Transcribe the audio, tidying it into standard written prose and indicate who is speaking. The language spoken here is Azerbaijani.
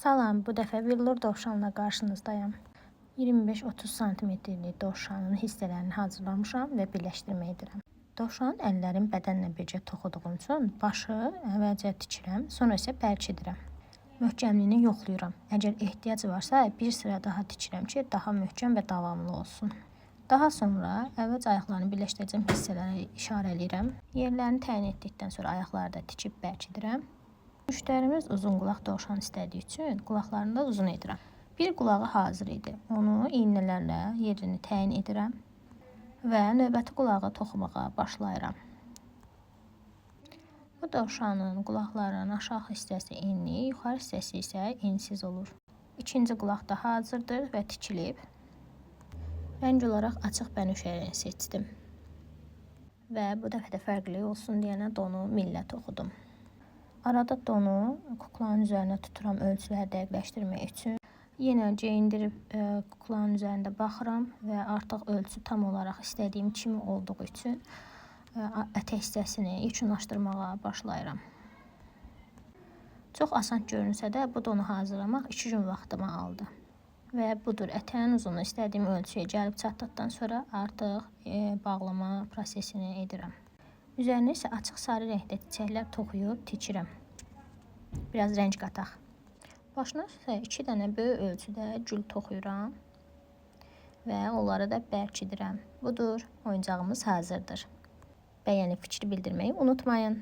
Speaker 1: Salam, bu dəfə billur dovşanla qarşınızdayım. 25-30 santimetrlik dovşanın hissələrini hazırlamışam və birləşdirmə edirəm. Dovşanın əllərin bədənlə bircə toxuduğum üçün başı əvvəlcə tikirəm, sonra isə bərkidirəm. Möhkəmliyini yoxlayıram. Əgər ehtiyac varsa bir sıra daha tikirəm ki, daha möhkəm və davamlı olsun. Daha sonra əvvəlcə ayaqlarını birləşdirəcəm hissələrə işarələyirəm. Yerlərini təyin etdikdən sonra ayaqları da tikib bərkidirəm. Müştərimiz uzun qulaq dovşan istədiyi üçün qulaqlarını da uzun edirəm. Bir qulağı hazır idi. Onu iynələrlə yerini təyin edirəm və növbəti qulağı toxumağa başlayıram. Bu dovşanın qulaqlarının aşağı hissəsi enli, yuxarı hissəsi isə ensiz olur. İkinci qulaq da hazırdır və tikilib. Rəng olaraq açıq bənövşə rəngi seçdim. Və bu dəfə də fərqli olsun deyənə donu millə toxudum. Arada donu kuklanın üzərinə tuturam ölçüləri dəqiqləşdirmək üçün. Yenə geyindirib kuklanın üzərində baxıram və artıq ölçü tam olaraq istədiyim kimi olduğu üçün ətək hissəsini yekunlaşdırmağa başlayıram. Çox asan görünsə də bu donu hazırlamaq 2 gün vaxtımı aldı. Və budur, ətəyin uzunluğu istədiyim ölçüyə gəlib çatdıqdan sonra artıq bağlama prosesini edirəm. Üzərinə isə açıq sarı rəngdə çiçəklər toxuyub tikirəm. Biraz rəng qataq. Başına isə 2 dənə böyük ölçüdə gül toxuyuram və onları da bərkidirəm. Budur, oyuncağımız hazırdır. Bəyənib fikir bildirməyi unutmayın.